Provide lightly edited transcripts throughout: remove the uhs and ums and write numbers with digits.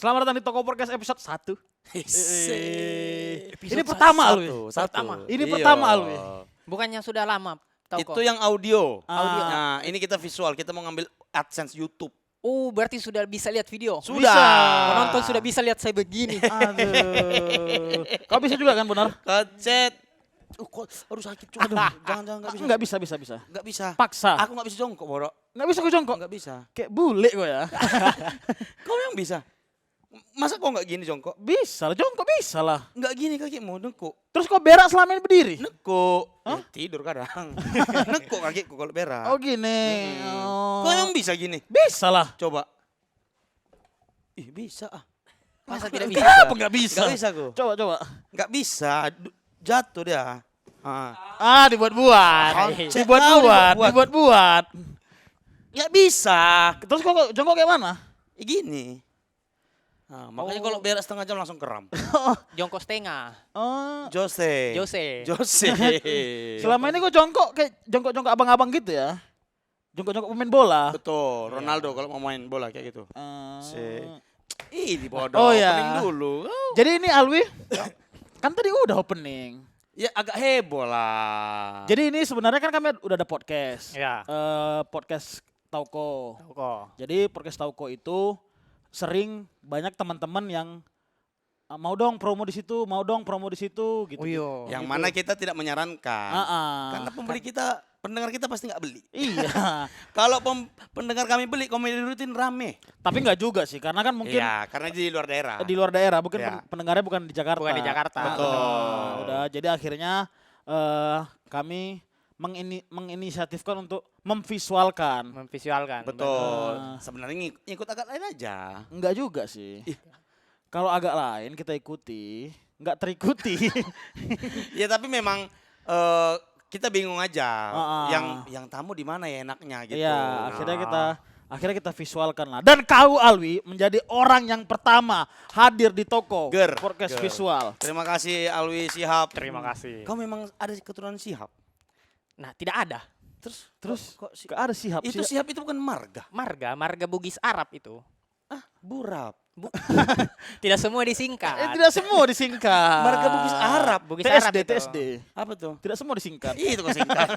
Selamat datang di Toko Podcast episode 1. Episode Ini pertama Alwi. Ini Iya. pertama Alwi. Bukannya sudah lama, tahu Itu kok. yang audio. Audio. Nah, ini kita visual. Kita mau ngambil AdSense YouTube. Oh, berarti sudah bisa lihat video. Sudah. Penonton sudah bisa lihat saya begini. Aduh. Kau bisa juga kan benar? Kecet. Kok harus sakit juga. Jangan enggak bisa. Enggak bisa. Paksa. Paksa. Aku enggak bisa jongkok, Boro. Enggak bisa kau jongkok. Enggak bisa. Kayak bule kau ya. Kau yang bisa. Masa kau enggak gini jongkok? Bisa lah, jongkok bisa lah. Enggak gini kakimu, nekuk. Terus kau berak selama ini berdiri? Nekuk. Tidur kadang. Nekuk kakiku kalau berak. Oh gini. Oh. Kau yang bisa gini? Bisa lah. Coba. Ih, bisa ah. Masa tidak bisa? Kenapa enggak bisa? Enggak bisa kau. Coba. Enggak bisa. Jatuh dia. Dibuat-buat. Kocek. Dibuat-buat. Enggak bisa. Terus kok jongkok kayak mana? Gini. Nah, makanya kalau berak setengah jam langsung kram. Jongkok setengah. Oh. Jose. Jose. Selama ini kok jongkok kayak jongkok-jongkok abang-abang gitu ya? Jongkok-jongkok pemain bola. Betul, Ronaldo kalau mau main bola kayak gitu. Di bodoh. Oh, ya. Opening dulu. Jadi ini Alwi, kan tadi udah opening. Ya agak heboh lah. Jadi ini sebenarnya kan kami udah ada podcast. Ya. Podcast Tauko. Tahu kok. Jadi podcast Tauko itu sering banyak teman-teman yang mau dong promo di situ gitu. Oh iya. Yang mana kita tidak menyarankan. Karena pendengar kita pasti nggak beli. Iya. Kalau pendengar kami beli, komedi rutin rame. Tapi nggak juga sih, karena kan mungkin Iya, karena di luar daerah. di luar daerah, mungkin Ya. pendengarnya bukan di Jakarta. Bukan di Jakarta. Betul. Nah, udah, jadi akhirnya kami menginisiatifkan untuk memvisualkan. Memvisualkan. Betul. Benar. Sebenarnya ngikut agak lain aja. Enggak juga sih. Kalau agak lain kita ikuti, enggak terikuti. Ya tapi memang kita bingung aja. Yang tamu di mana ya enaknya gitu. Iya, akhirnya kita visualkan lah. Dan kau Alwi menjadi orang yang pertama hadir di Toko Podcast Ger. Visual. Terima kasih Alwi Shihab. Terima kasih. Kau memang ada keturunan Shihab. Nah, tidak ada. Terus kok ada Shihab? Itu Shihab itu bukan marga. Marga Bugis Arab itu. Burap. Tidak semua disingkat. Tidak semua disingkat. Marga Bugis Arab. Bugis Arab itu. TSD. Apa tuh? Tidak semua disingkat. Itu kok singkat.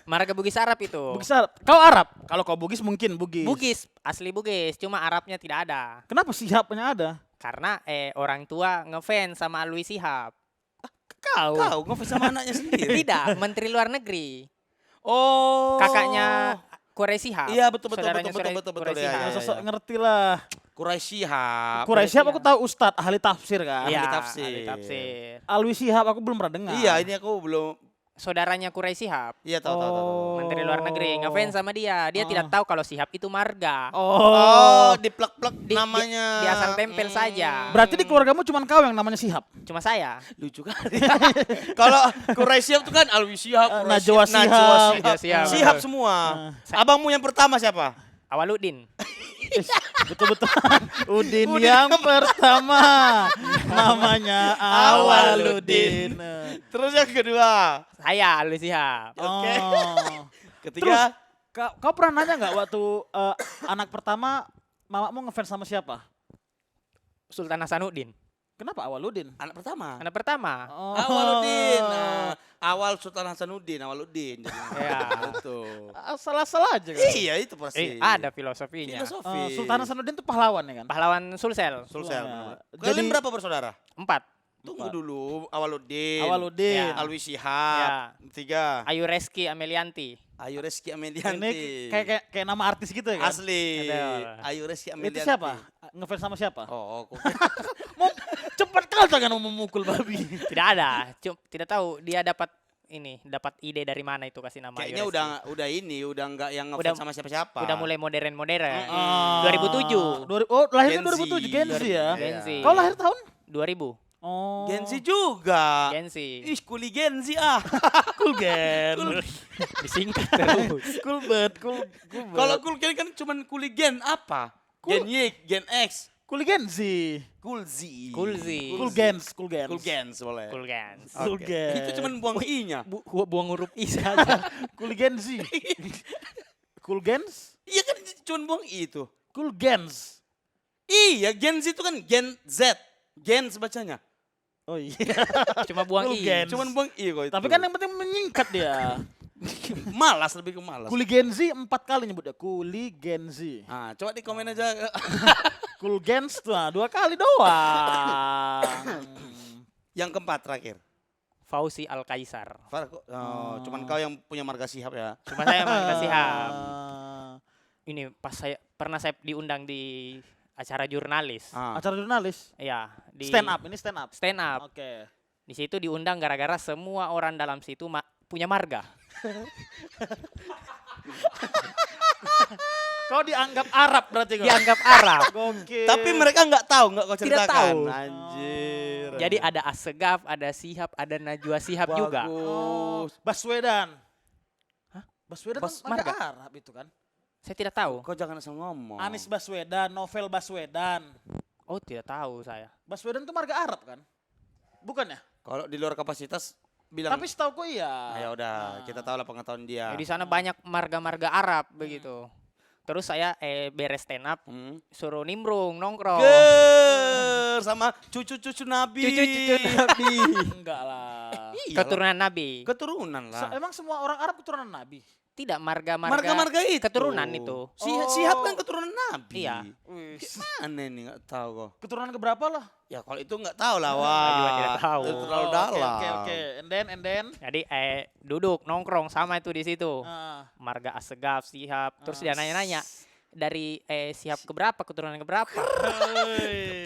Marga Bugis Arab itu. Bugis Arab. Kau Arab. Kalau kau Bugis mungkin Bugis. Bugis, asli Bugis, cuma Arabnya tidak ada. Kenapa Shihabnya ada? Karena orang tua ngefans sama Alwi Shihab. Kau. Kau ngefans sama anaknya sendiri. Tidak, Menteri Luar Negeri. Oh. Kakaknya Quraisy Shihab. Iya betul. Saudaranya Ya, Quraisy Shihab. ya. Sosok ngerti lah. Quraisy Shihab. Quraisy Shihab aku tahu Ustadz ahli tafsir kan. Iya, ahli tafsir. ahli tafsir. Alwi Shihab aku belum pernah dengar. Iya, ini aku belum. Saudaranya Quraisy Shihab. Iya tahu. Menteri Luar Negeri ngefans sama dia. Dia tidak tahu kalau Shihab itu marga. Oh, diplek-plek Di- namanya. Di asal tempel saja. Berarti di keluargamu cuma kau yang namanya Shihab. Cuma saya. Lucu kan? Kalau Quraisy Shihab itu kan Alwi Shihab, Najwa Shihab. Najwa Shihab. Shihab semua. Abangmu yang pertama siapa? Awaluddin. Betul-betul. Udin yang pertama. Namanya Awaluddin. Terus yang kedua. Saya Alwi Shihab. Oke. Oh. Ketiga. Kau pernah nanya nggak waktu anak pertama mamamu ngefans sama siapa? Sultan Hasanuddin. Kenapa Awaluddin? Anak pertama. Anak pertama. Oh. Awaluddin. Awal Sultan Hasanuddin, Awaluddin. Ya. Betul. Salah-salah aja kan? Iya itu pasti. Ada filosofinya. Filosofi. Sultan Hasanuddin itu pahlawan ya kan? Pahlawan Sulsel. Sulsel. Ya. Kalian Jadi- berapa bersaudara? 4. Tunggu dulu. Awaluddin. Awaluddin. Ya. Alwi Shihab. 3. Ayu Reski Amelianti. Ayu Reski Ini Amelianti. kayak nama artis gitu ya kan? Asli. Betul. Ayu Reski Itu Amelianti. siapa? Ngefans sama siapa? Oh, Mau cepat kali jangan mau memukul babi. Tidak ada. Tidak tahu dia dapat ide dari mana itu kasih nama kayaknya Ayu Reski. udah nggak yang Udah- ngefans sama siapa-siapa. Udah mulai modern. Ah. 2007. Lahirnya Gen Z. 2007 Gen Z ya. Gen Z. Kau lahir tahun? 2000. Oh. Gen Z juga. Gen Z. Ih, kuli Gen Z ah. Cool Gen. Disingkat terus. Cool banget, cool banget. Kalau cool Gen kan cuma kuli Gen apa? Cool. Gen Y, Gen X, Cool Gen Z. Cool Z. Cool Z. Cool Gens, Cool Gens. Cool Gens boleh. Cool Gens. Cool Oke. Gens. Itu cuma buang I-nya. Buang huruf I saja. Cool Gen Z. Cool Gens? Iya kan cuma buang I itu. Cool Gens. Iya, Gen Z itu kan Gen Z. Gen sebacanya. Oh iya. Cuma buang Cool i. Gens. Cuman buang i kok itu. Tapi kan yang penting menyingkat dia. malas, lebih ke malas. Kuli Gen Z 4 kali nyebutnya. Kuli Gen Z. Ah, coba di komen aja. Cool Gens tuh 2 kali doang. Yang keempat terakhir. Fauzi Al-Kaisar. Cuman kau yang punya marga Sihab ya. Cuma saya Marga Sihab. Ah. Ini pas saya pernah saya diundang di acara jurnalis. Acara jurnalis. Iya, di Stand up, ini stand up. Stand up. Oke. Di situ diundang gara-gara semua orang dalam situ punya marga. Kau dianggap Arab berarti kau. Dianggap Arab. Gokil. Tapi mereka nggak tahu, nggak kau Tidak ceritakan. tahu. Anjir. Jadi ada Assegaf, ada Sihab, ada Najwa Sihab juga. Bagus. Baswedan. Hah? Baswedan Bas- kan marga marga? Arab itu kan. Saya tidak tahu. Kau jangan asal ngomong. Anies Baswedan, Novel Baswedan. Oh, tidak tahu saya. Baswedan itu marga Arab kan? Bukan ya? Kalau di luar kapasitas bilang. Tapi setahu iya. Ya udah, kita tahu lah pengetahuan dia. Di sana banyak marga-marga Arab begitu. Terus saya beres stand up, suruh nimbrung, nongkrong. Ger sama cucu-cucu Nabi. Cucu-cucu Nabi. Enggak lah. Iyalah. Keturunan Nabi. Keturunan lah. Emang semua orang Arab keturunan Nabi? Tidak marga-marga Marga-marga itu. keturunan itu. Sihab kan keturunan Nabi. Iya. Mana nih nggak tahu kok. Keturunan keberapa lah? Ya kalau itu nggak tahu lah, Saya wah. juga tidak tahu. Itu terlalu Oke, dalam. Oke. And then. Jadi duduk nongkrong sama itu di situ. Ah. Marga Assegaf, Sihab. Terus dia nanya-nanya dari Sihab keberapa, keturunan keberapa?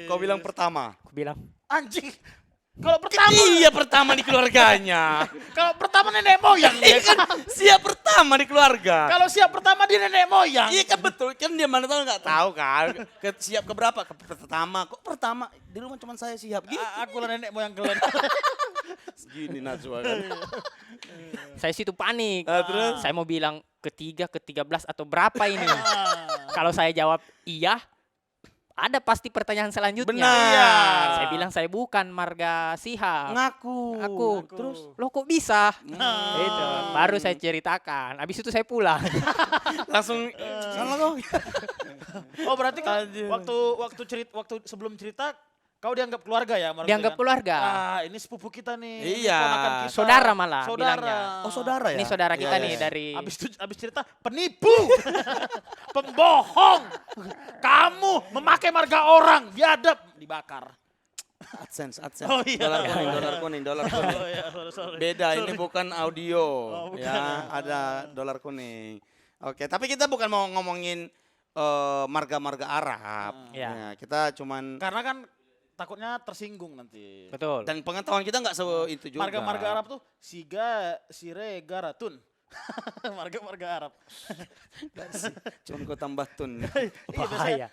Kau bilang pertama. Aku bilang, Anjing. Kalau pertama, Iya pertama di keluarganya. kalau pertama nenek moyang Iya dia. kan siap pertama di keluarga. Kalau siap pertama dia nenek moyang. Iya kan betul kan dia mana tahu nggak tahu kan. Siap ke berapa? Ke pertama. Kok pertama? Di rumah cuma saya siap gitu. Aku lah nenek moyang kalian. Gini Najwa kan. saya situ panik. Terus? Saya mau bilang ketiga, ke-13 atau berapa ini? Kalau saya jawab iya, ada pasti pertanyaan selanjutnya. Benar. Saya bilang saya bukan marga Sihab. Ngaku. Aku. Terus Loh kok bisa? Nah. Itu baru saya ceritakan. Habis itu saya pulang. langsung salah kok. Oh berarti kan Anjir. waktu sebelum cerita kau dianggap keluarga ya? Marga, Dianggap kan? keluarga. Ah ini sepupu kita nih. Iya. Ponakan kita. Saudara malah Saudara. bilangnya. Oh saudara ya? Ini saudara kita Iya, nih iya. dari Abis cerita penipu, pembohong. Kamu memakai marga orang, biadab, dibakar. AdSense. Oh, iya. Dolar kuning. Oh ya, sorry. Beda, ini bukan audio. bukan. Ya, ada dolar kuning. Oke, tapi kita bukan mau ngomongin marga-marga Arab. Iya. Ya, kita cuman Karena kan takutnya tersinggung nanti. betul. dan pengetahuan kita nggak itu juga. Marga-marga Arab tuh Siga, Sire, Garatun. Marga-marga Arab. Cuman kau tambah tun. Bahaya.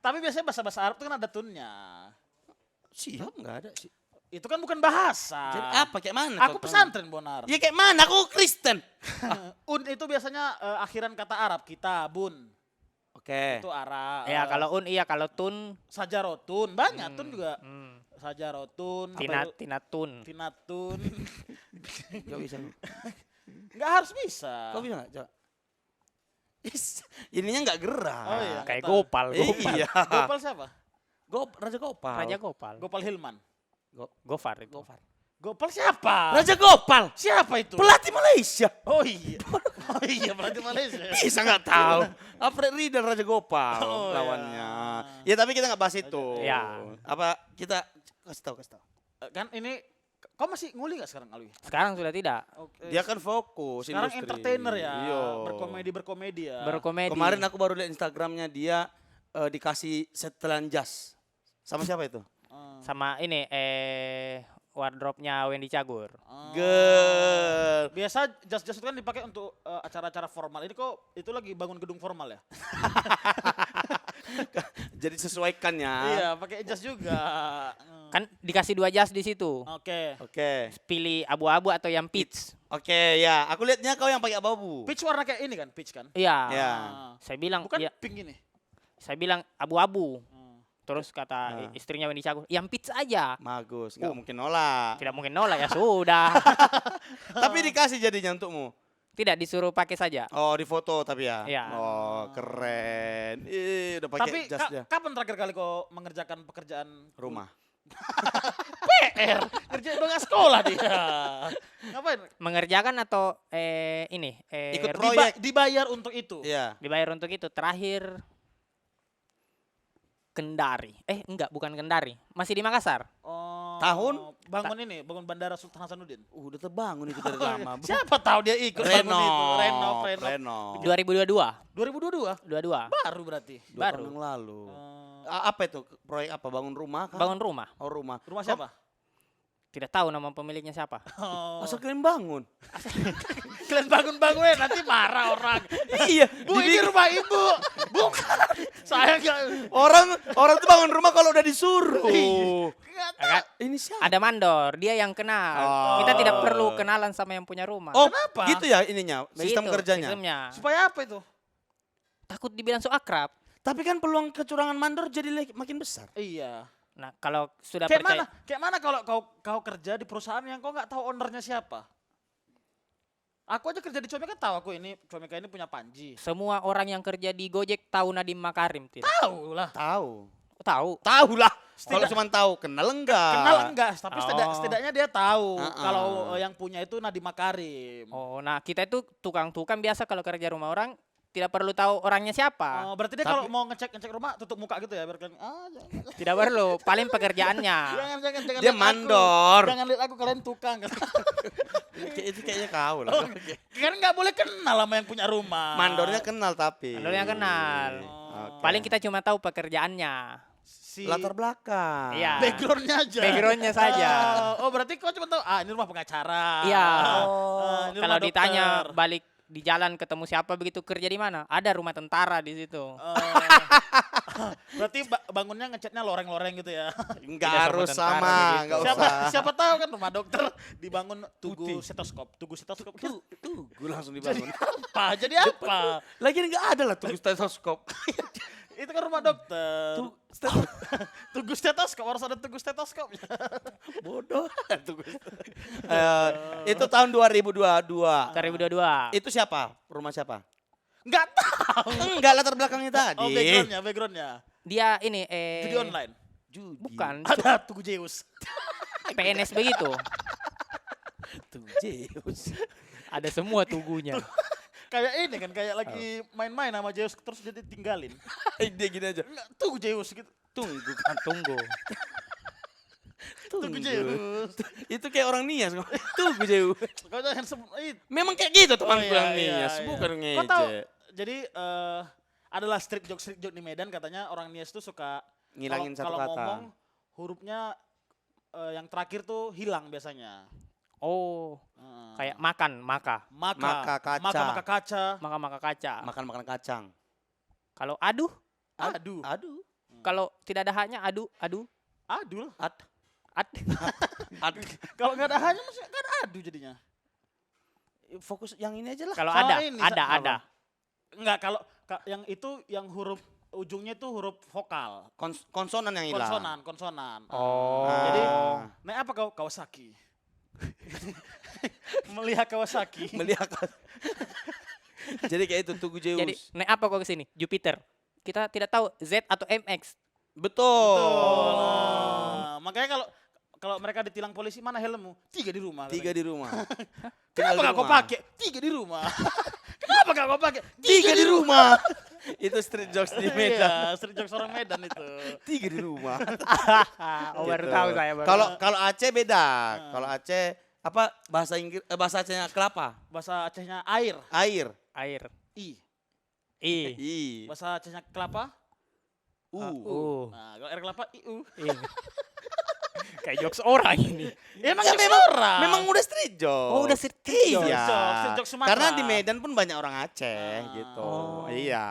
Tapi biasanya bahasa-bahasa Arab tuh kan ada tunnya. Siap nggak ada sih. Itu kan bukan bahasa. Jadi apa kayak mana? Aku kau tahu? pesantren Bonar. Ya kayak mana? Aku Kristen. Itu biasanya akhiran kata Arab, kitabun. Oke. Itu Arab. Ya kalau iya, kalau tun Sajarotun, banyak tun juga. hmm, Sajarotun, tinatun. Tinatun. Gak bisa. Enggak harus bisa. Kau bisa nggak? Coba. Ininya nggak gerak. Oh iya. Kayak nggak tahu. Gopal. Iya. Gopal siapa? Raja Gopal. Raja Gopal. Gopal Hilman. Gofar itu. Gopal siapa? Raja Gopal. Siapa itu? Pelatih Malaysia. Oh iya. Oh iya berarti Malaysia. Bisa nggak tahu. Alfred Riedel Raja Gopal Oh, lawannya. Ya tapi kita nggak bahas itu. Ya. Apa kita kasih tahu. Kan ini kau masih nguli gak sekarang Alwi? Sekarang sudah tidak. Oke. Dia kan fokus sekarang industri. entertainer ya. Iya. Berkomedi ya. Berkomedi. Kemarin aku baru lihat Instagramnya dia dikasih setelan jas. Sama siapa itu? sama ini wardrobe-nya Wendy Cagur. Ger. Biasa jas-jas itu kan dipakai untuk acara-acara formal. Ini kok itu lagi bangun gedung formal ya? Jadi sesuaikan ya. Iya, pakai jas juga. Kan dikasih 2 jas di situ. Oke. Oke. Pilih abu-abu atau yang peach. Oke, ya. Aku lihatnya kau yang pakai abu-abu. Peach warna kayak ini kan, peach kan? Iya. Ya. Saya bilang Bukan ya, pink ini. saya bilang abu-abu. Hmm. Terus kata Nah. istrinya Wendy Cagur, yang peach aja. Bagus, nggak mungkin nolak. Tidak mungkin nolak ya sudah. Tapi dikasih jadinya untukmu. Tidak disuruh pakai saja. Oh, di foto tapi ya. Iya. Oh, keren. Ih, udah pakai Tapi jasnya. kapan terakhir kali kau mengerjakan pekerjaan Rumah. PR? Kerja udah nggak sekolah dia. Ngapain? Mengerjakan atau Ikut proyek. Dibayar untuk itu. Iya. dibayar untuk itu. Terakhir Kendari. Enggak, bukan Kendari. Masih di Makassar. Oh, Tahun? bangun bandara Sultan Hasanuddin. Udah terbangun itu dari lama. Siapa tahu dia ikut bangun itu. Renov. 2022. 2022. 22. Baru berarti. 2 Baru. tahun yang lalu. Oh. Apa itu? Proyek apa? Bangun rumah kah? Bangun rumah. Oh, rumah. Rumah siapa? Tidak tahu nama pemiliknya siapa. Oh. Masa kalian bangun? Kalian bangun-bangun nanti marah orang. Iya. Bu, ini rumah ibu. Bukan. Saya nggak. Orang tuh bangun rumah kalau udah disuruh. Nggak tahu. Ini siapa? Ada mandor, dia yang kenal. Oh. Kita tidak perlu kenalan sama yang punya rumah. Oh, Kenapa? gitu ya ininya, sistem Gitu, kerjanya. Sistemnya. Supaya apa itu? Takut dibilang so akrab. Tapi kan peluang kecurangan mandor jadi makin besar. Iya. Nah, kalau sudah Kayak percaya, mana? Kayak mana kalau kau kerja di perusahaan yang kau nggak tahu ownernya siapa? Aku aja kerja di Comeka tahu aku ini Comeka ini punya Panji. semua orang yang kerja di Gojek tahu Nadiem Makarim tidak? Tahu lah. Tahu. Tahu. Tahu lah. Kalau Setidak- cuma tahu, kenal enggak? Kenal enggak? Tapi Oh. setidaknya dia tahu Uh-uh. kalau yang punya itu Nadiem Makarim. Oh, nah kita itu tukang-tukang biasa kalau kerja rumah orang tidak perlu tahu orangnya siapa. Oh, berarti dia Tapi- kalau mau ngecek rumah tutup muka gitu ya biar kalian jangan, Tidak perlu, paling pekerjaannya. jangan Dia lihat aku. mandor. Jangan lihat aku kalian tukang. Itu kayaknya kau lah. Kan nggak boleh kenal sama yang punya rumah. Mandornya kenal tapi. Mandornya kenal. Oke. Paling kita cuma tahu pekerjaannya. si Latar belakang. Iya. backgroundnya aja. Backgroundnya saja. Oh berarti kau cuma tahu ini rumah pengacara. Iya. Ini Kalau rumah ditanya dokter. balik di jalan ketemu siapa begitu kerja di mana? Ada rumah tentara di situ. Berarti bangunnya ngecatnya loreng-loreng gitu ya. Enggak Tidak harus sama tentara sama, gitu. enggak siapa usah. siapa tahu kan rumah dokter dibangun tugu Putih. stetoskop. Tugu stetoskop. Gue langsung Jadi dibangun. apa? Jadi apa? Lagi enggak ada lah tunggu stetoskop. Itu kan rumah dokter. Tugu stetoskop harus ada tugu stetoskop. Bodoh. Itu tahun 2022. 2022. Itu siapa? Rumah siapa? Enggak tahu. Enggak latar belakangnya tadi. Oh backgroundnya. Dia ini Judi online. Judi. bukan Ada Tugu Zeus. PNS begitu. Tuh, Zeus. Ada semua tugunya. Kayak ini kan kayak lagi main-main sama Zeus terus dia tinggalin. Dia gini aja. Enggak, Tugu Zeus gitu. Tunggu kan. Tunggu. Tugu Zeus. Itu kayak orang Nias. Tunggu Zeus. Kau jangan sebut itu. Memang kayak gitu teman Oh, gue yang iya, Nias. iya. Bukan Kau tahu, ngejek. jadi adalah street joke di Medan katanya orang Nias tuh suka Ngilangin satu kalau kata. ngomong hurufnya yang terakhir tuh hilang biasanya. Oh, Heeh. kayak makan, maka. Maka kaca. Maka kaca. Maka kaca. Makan kacang. Kalau aduh, Aduh. Aduh. kalau tidak ada hanya aduh. Aduh. Ad. Aduh. Kalau nggak ada hanya masih nggak ada aduh jadinya. Fokus yang ini aja lah. Kalau Sama ada, ini, ada. Enggak kalau yang itu yang huruf ujungnya itu huruf vokal. Konsonan yang hilang. Konsonan. Oh. Jadi, Ah. nah apa kau Kawasaki? Melihat Kawasaki. Melihat. Jadi kayak itu Tugu Zeus. Jadi, naik apa kok ke sini? Jupiter. Kita tidak tahu Z atau MX. Betul. Betul. Makanya kalau mereka ditilang polisi mana helmmu? 3 di rumah. 3 di rumah. Kenapa Tinggal gak di kau rumah. pakai? 3 di rumah. Kenapa gak kau pakai? 3 di rumah. Itu street jokes di Medan. Iya, street jokes orang Medan itu. 3 di rumah. Oh, baru Gitu. tahu saya. baru Kalau tahu. kalau Aceh beda. Kalau Aceh apa bahasa Inggris bahasa Acehnya kelapa? Bahasa Acehnya air. Air. air. I. I. I. Bahasa Acehnya kelapa. Nah, kalau air kelapa IU. I. Kayak jokes orang ini. Ya emang Ya, jokes memang orang. memang udah street jokes. Oh, udah street jokes. Iya. Street jokes Sumatera. Karena di Medan pun banyak orang Aceh gitu. Oh. Iya.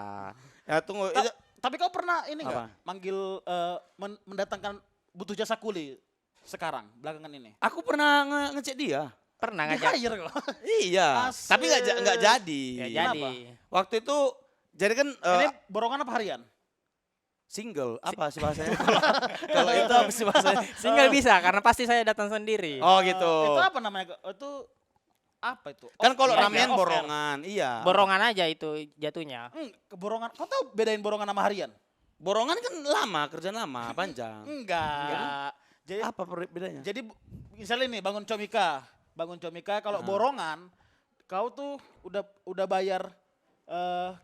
Ya tunggu Ta- itu Tapi kau pernah ini Apa? enggak? Manggil mendatangkan butuh jasa kuli sekarang belakangan ini. aku pernah ngecek dia. Pernah Di ngajak. hire kok. Iya. Asik. Tapi nggak jadi. Ya Kenapa? jadi. Waktu itu jadi kan Ini borongan apa harian? single apa sih bahasanya? Kalau itu apa sih bahasanya? Single bisa karena pasti saya datang sendiri. Oh gitu. Itu apa namanya? Itu Apa itu? Kan kalau Iya, ramean off air. borongan, iya. Borongan aja itu jatuhnya. Keborongan. Kau tahu bedain borongan sama harian? Borongan kan lama, kerjaan lama, panjang. Enggak. Jadi Apa bedanya? jadi misalnya nih bangun comika kalau borongan kau tuh udah bayar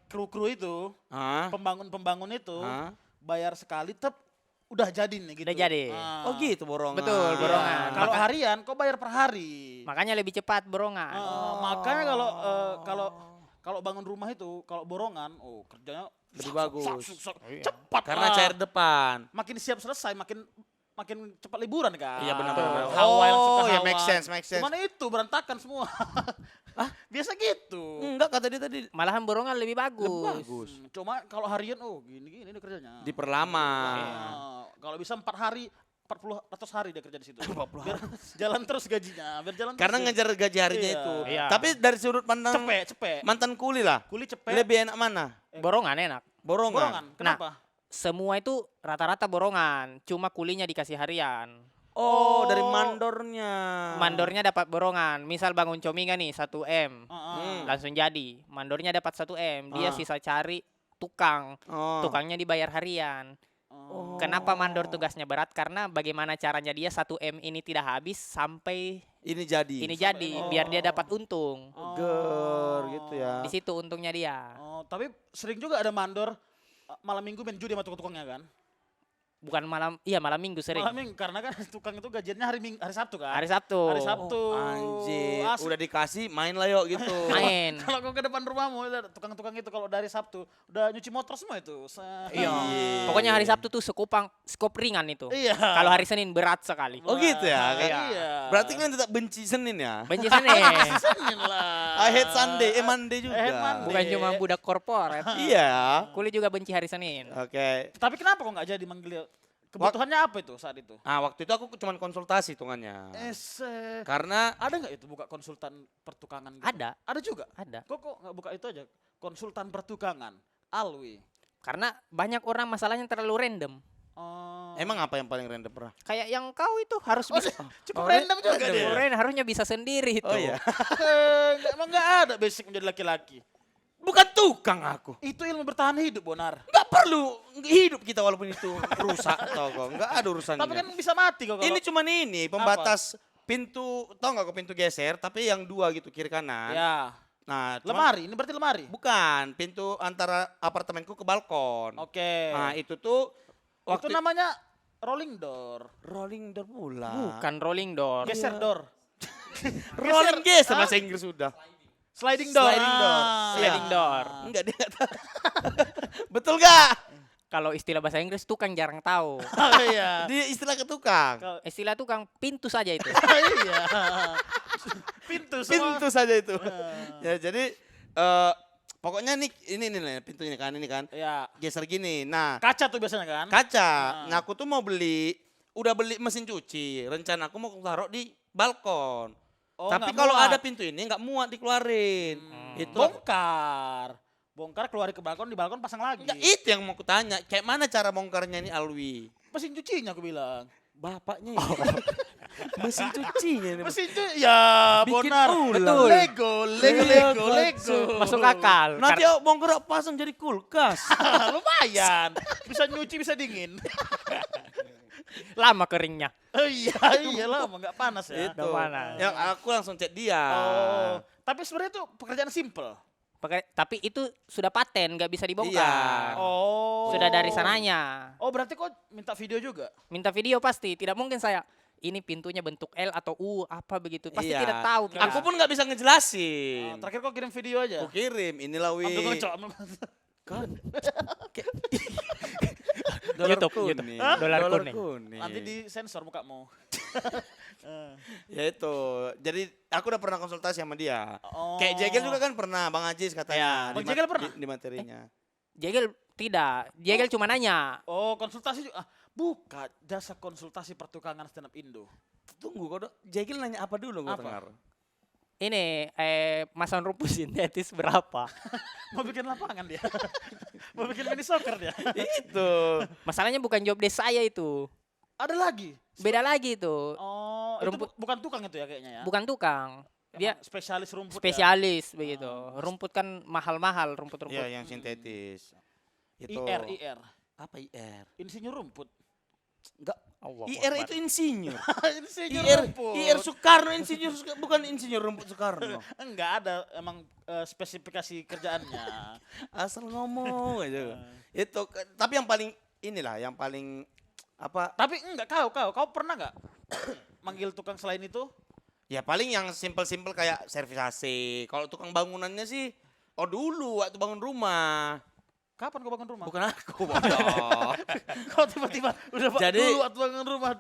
kru-kru itu, Hah? pembangun itu, Hah? bayar sekali udah jadi nih gitu. Udah jadi. Ah. Oh gitu borongan. Betul, borongan. Kalau harian kau bayar per hari. Makanya lebih cepat borongan. Makanya kalau bangun rumah itu kalau borongan, kerjanya Lebih bagus. cepat. Karena cair depan. Makin siap selesai, makin cepat liburan kan. Iya benar-benar. Hawa yang suka ya hawa. make sense. Cuman itu berantakan semua. Biasa gitu. Enggak kata dia tadi Malahan borongan lebih bagus. bagus. Cuma kalau harian gini nih kerjanya. Diperlama. Kalau bisa 4 hari 100 hari dia kerja di situ. Biar jalan terus gajinya, biar jalan Karena terus. ngejar gaji harinya Iya. itu. Iya. Tapi dari sudut pandang cepet. mantan kuli lah. Kuli cepet. Lebih enak mana? Borongan enak. Borongan. Borongan. Kenapa? Semua itu rata-rata borongan, cuma kulinya dikasih harian. Oh, dari Oh. mandornya. Mandornya dapat borongan. Misal bangun cominga nih 1 M, langsung jadi. Mandornya dapat 1 M, dia Ah. sisa cari tukang. Oh. Tukangnya dibayar harian. Oh. Kenapa mandor tugasnya berat? Karena bagaimana caranya dia 1 M ini tidak habis sampai Ini jadi. ini jadi, biar dia dapat untung. Ger gitu ya. Di situ untungnya dia. Tapi sering juga ada mandor malam minggu main judi sama tukang-tukangnya kan? Bukan malam minggu sering. Malam minggu karena kan tukang itu gajiannya hari Sabtu kan? Hari Sabtu. Hari Sabtu. Anjir, Asli. udah dikasih main lah yuk gitu. Main. Kalau kau ke depan rumahmu lihat tukang-tukang itu kalau dari Sabtu udah nyuci motor semua itu. Iya. Iya. Pokoknya hari Sabtu tuh skop ringan itu. Iya. Kalau hari Senin berat sekali. Oh gitu ya. Iya. Berarti kalian tetap benci Senin ya? Benci Senin. Senin lah. I hate Sunday, Monday juga. Monday. Bukan cuma budak korporat. Iya. Kuli juga benci hari Senin. Oke. Tapi kenapa kok nggak jadi manggil dia? Kebutuhannya apa itu saat itu? Nah waktu itu aku cuma konsultasi hitungannya. Karena Ada nggak itu buka konsultan pertukangan? Gitu? Ada. Ada juga. Ada. Kok nggak buka itu aja? Konsultan pertukangan. Alwi. Karena banyak orang masalahnya terlalu random. Oh. emang apa yang paling random pernah? Kayak yang kau itu harus bisa. Cukup random juga random. dia. Keren, harusnya bisa sendiri itu. Oh iya. Emang nggak ada basic menjadi laki-laki. Bukan tukang aku. Itu ilmu bertahan hidup, Bonar. Nggak perlu hidup kita walaupun itu rusak tau kok. Nggak ada urusannya. Tapi kan bisa mati kok kalau. Ini cuman ini pembatas pintu, tau nggak kok pintu geser tapi yang 2 gitu kiri kanan. Ya. Nah, Lemari, ini berarti lemari. bukan pintu antara apartemenku ke balkon. Oke. Nah, itu tuh Itu namanya rolling door. rolling door pula. Bukan rolling door. Geser door. Rolling geser bahasa Inggris sudah. Sliding door. Sliding door. Sliding door. Enggak dia nggak tahu. Betul gak? Kalau istilah bahasa Inggris tukang jarang tahu. Oh, iya. Dia istilah ke tukang. Istilah tukang pintu saja itu. Iya. Pintu semua. Pintu saja itu. Ya jadi pokoknya nih ini pintu ini kan. Ya. Geser gini. Nah, Kaca tuh biasanya kan? kaca. Nah, aku tuh mau udah beli mesin cuci. Rencana aku mau taruh di balkon. Oh, Tapi nggak kalau muat. ada pintu ini nggak muat dikeluarin. Itu Bongkar keluar ke balkon, di balkon pasang lagi. enggak, itu yang mau kutanya. Kayak mana cara bongkarnya ini Alwi? Mesin cucinya aku bilang. Bapaknya ya. Mesin cucinya ini. Mesin cuci ya Bikin Bonar. ulang. Betul. Lego. Masuk akal. Nanti bongkar pasang jadi kulkas. Lumayan. Bisa nyuci, bisa dingin. Lama keringnya. Oh iya lah, nggak panas ya. Itu. Nggak panas. Yang aku langsung chat dia. Oh, tapi sebenarnya itu pekerjaan simple. Tapi itu sudah paten, nggak bisa Iya. dibongkar. Oh. Sudah dari sananya. Oh, berarti kok minta video juga? Minta video pasti. Tidak mungkin saya ini pintunya bentuk L atau U apa begitu. Pasti Iya. tidak tahu. kita. Aku pun nggak bisa ngejelasin. Terakhir kok kirim video aja. Aku kirim, inilah Wi. Ambil ngecok. Kan. YouTube. kuning. Hah? Dolar kuning. Nanti disensor mukamu. Ya itu. Jadi aku udah pernah konsultasi sama dia. Oh. Kayak Jegel juga kan pernah, Bang Ajis katanya. Ya. Bang Jegel pernah? Di materinya. Jegel tidak. Jegel cuma nanya. Oh, konsultasi juga. Buka jasa konsultasi pertukangan stand up Indo. Tunggu, kok Jegel nanya apa dulu gue Apa? dengar. Ini masang rumput sintetis berapa? Mau bikin lapangan dia. Mau bikin mini soccer dia. Itu. Masalahnya bukan job desk saya itu. Ada lagi. Beda lagi itu. Oh, itu Rumput- bukan tukang itu ya kayaknya ya. Bukan tukang. Dia emang spesialis rumput. Ya? spesialis begitu. Rumput kan mahal-mahal rumput-rumput. Iya, yang sintetis. Itu IR. apa IR? Insinyur rumput. Enggak. Allah IR Akbar. itu insinyur. Insinyur IR rumput. IR Soekarno insinyur bukan insinyur rumput Soekarno. Enggak ada emang spesifikasi kerjaannya. Asal ngomong aja. Itu tapi yang paling inilah yang paling apa? Tapi enggak kau pernah enggak manggil tukang selain itu? Ya paling yang simpel-simpel kayak servis AC. Kalau tukang bangunannya sih dulu waktu bangun rumah. Kapan kau bangun rumah? Bukan aku, bodoh. Kau tiba-tiba udah Jadi, dulu waktu bangun rumah.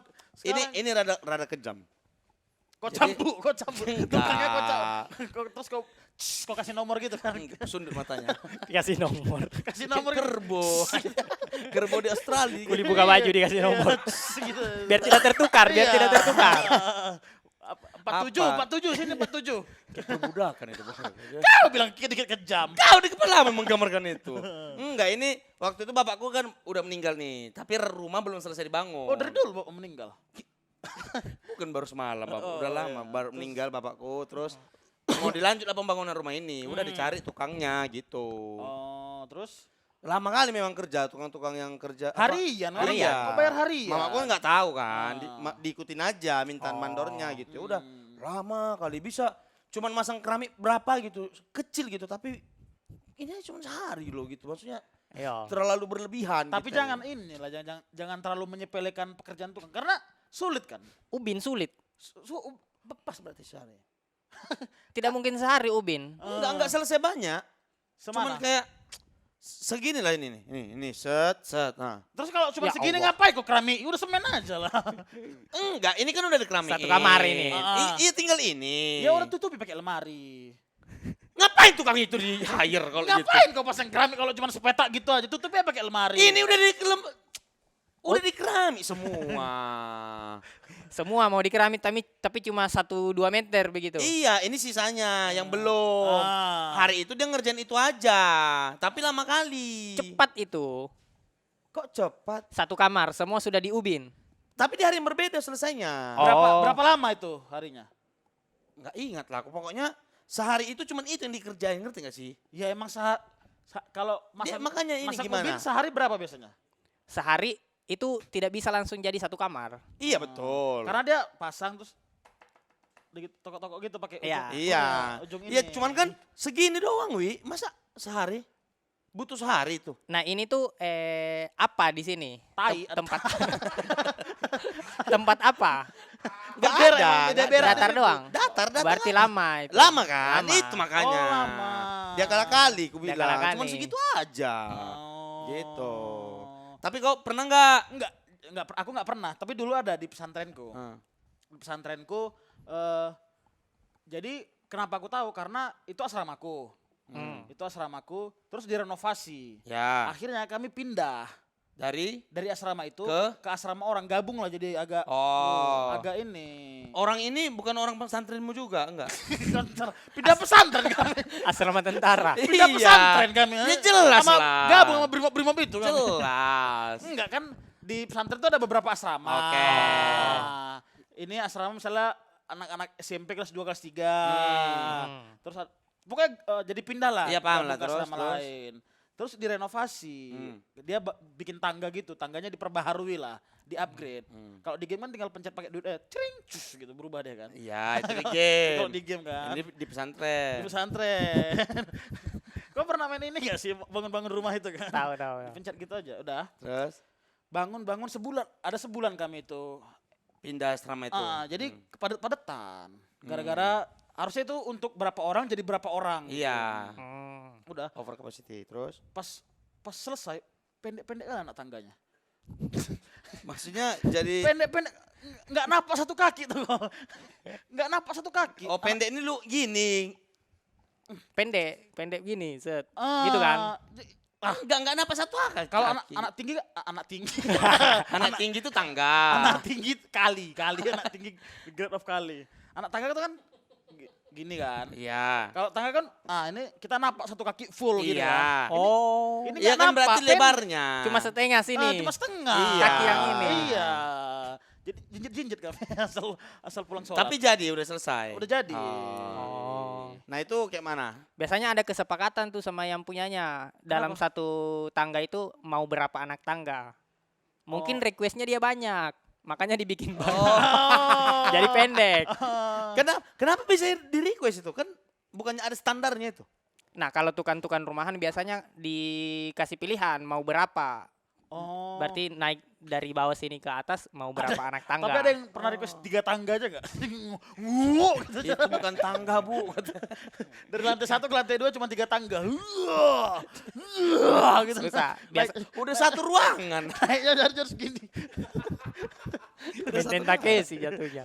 ini rada kejam. Kau jadi- cambuk. Enggak. Tukangnya kau cambuk. Terus kau kasih nomor gitu kan. Sundut matanya. Dikasih nomor. Kasih nomor gitu. Kerbo. Kerbo di Australia. Kuli buka baju dikasih nomor. gitu. Biar tidak tertukar, biar Iya. tidak tertukar. 47 sini 47. Perbudakan itu. Kau bilang dikit kejam. Kau di kepala menggambarkan itu. Enggak, ini waktu itu bapakku kan udah meninggal nih. Tapi rumah belum selesai dibangun. Oh dari dulu bapak meninggal. Bukan baru semalam, bapak. Oh, Udah lama iya. baru meninggal bapakku. Terus mau dilanjut lah pembangunan rumah ini. Udah dicari tukangnya gitu. Oh terus Lama kali memang kerja, tukang-tukang yang kerja. apa? harian. Harian. Kau bayar harian. Mamaku nggak tahu kan, Ah. diikutin aja minta mandornya gitu. Ya udah Hmm. lama kali bisa cuman masang keramik berapa gitu, kecil gitu tapi ini cuma sehari loh gitu. Maksudnya Iya. terlalu berlebihan. Tapi kita jangan inilah jangan terlalu menyepelekan pekerjaan tukang karena sulit kan. Ubin sulit. Bepas berarti sehari. Tidak mungkin sehari Ubin. Enggak selesai banyak. Cuman Semana? kayak segini lah ini nih. Ini set. Nah. Terus kalau cuma Ya segini Allah. ngapain kok keramik? Udah semen aja lah. Enggak, ini kan udah dikeramik. Satu kamar ini. Iya tinggal ini. Ya udah tutupi pakai lemari. Ngapain tukang itu di hire kalau gitu? Ngapain kau pasang keramik kalau cuma sepetak gitu aja? Tutupi pakai lemari. Ini udah dikeramik semua. Semua mau dikeramik tapi cuma 1-2 meter begitu. Iya, ini sisanya yang belum. Ah. Hari itu dia ngerjain itu aja, tapi lama kali. Cepat itu. Kok cepat? Satu kamar semua sudah di Ubin. Tapi di hari yang berbeda selesainya. Oh. Berapa lama itu harinya? Nggak ingat lah, aku pokoknya sehari itu cuman itu yang dikerjain, ngerti gak sih? Ya emang kalau masak makanya ini masak gimana? ubin sehari berapa biasanya? Sehari itu tidak bisa langsung jadi satu kamar. Iya betul. Karena dia pasang terus toko-toko gitu pakai Iya. Iya. ujung Iya, ini. cuman kan segini doang, Wi. Masa sehari? Butuh sehari itu. Nah ini tuh apa di sini? Tai, Tempat tempat apa? Nggak Daerah, ada. emang beda daerah Datar itu. doang. Datar. Berarti lama itu. Lama kan? Lama. Itu makanya. Oh, lama. Dia kalah kali, aku Dia bilang. kalah kali. Cuman segitu aja. Oh. Gitu. Tapi kau pernah nggak? Aku nggak pernah, tapi dulu ada di pesantrenku. Di pesantrenku jadi kenapa aku tahu? Karena itu asramaku. Itu asramaku, terus direnovasi. Ya. Akhirnya kami pindah Dari? dari asrama itu Ke? asrama orang, gabung lah jadi agak Oh. agak ini. Orang ini bukan orang pesantrenmu juga, enggak? Pindah pesantren kami. Asrama tentara. Pindah pesantren kami. Ya jelas Sama lah. gabung sama brimob itu kami. Jelas. Enggak kan di pesantren itu ada beberapa asrama. Oke. Nah, ini asrama misalnya anak-anak SMP kelas 2 kelas 3. Terus pokoknya jadi pindah lah. Iya, paham gabung lah, ke terus. asrama lain. Terus direnovasi. Dia bikin tangga gitu, tangganya diperbaharui lah, di-upgrade. Kalau di game kan tinggal pencet pakai duit cering cus gitu berubah deh kan. Iya, itu di game. Kalau di game kan. Ini di pesantren. Di pesantren. Kau pernah main ini gak sih bangun-bangun rumah itu kan? Tahu. Pencet gitu aja, udah. Terus Bangun sebulan, ada sebulan kami itu. pindah asrama itu. Jadi kepadet-padetan. Gara-gara harusnya itu untuk berapa orang jadi berapa orang. gitu. Iya. Udah Over capacity. Terus pas selesai pendek-pendek kan anak tangganya. maksudnya jadi Pendek-pendek nggak napak satu kaki tuh. Nggak napak satu kaki. oh pendek ini lu gini. Pendek gini, set. Ah, Gitu kan? Enggak napa satu akal. Kalau kaki. anak tinggi anak tinggi. anak tinggi itu tangga. Anak tinggi kali anak tinggi grade of kali. Anak tangga itu kan gini kan. Iya. Kalau tangga kan ini kita napak satu kaki full gitu kan. Iya. Oh. Ini Iya nggak kan nampak, berarti kan? lebarnya. Cuma setengah sini. Cuma setengah. Iya. Kaki yang ini. Iya. Jadi jinjit-jinjit kami asal pulang sholat. Tapi jadi udah selesai. Udah jadi. Oh. Nah itu kayak mana? Biasanya ada kesepakatan tuh sama yang punyanya. Dalam Kenapa? satu tangga itu mau berapa anak tangga. Mungkin requestnya dia banyak. Makanya dibikin banyak. Oh. Jadi pendek. Kenapa bisa di request itu? Kan bukannya ada standarnya itu. Nah kalau tukang-tukang rumahan biasanya dikasih pilihan mau berapa. Oh. Berarti naik dari bawah sini ke atas mau berapa anak tangga. Tapi ada yang pernah request 3 tangga aja gak? Nguuk gitu. Itu bukan tangga, Bu. Dari lantai 1 ke lantai 2 cuma 3 tangga. Gitu. Susah. Biasa Udah satu ruangan. Naiknya harus gini. Benten Takeshi jatuhnya.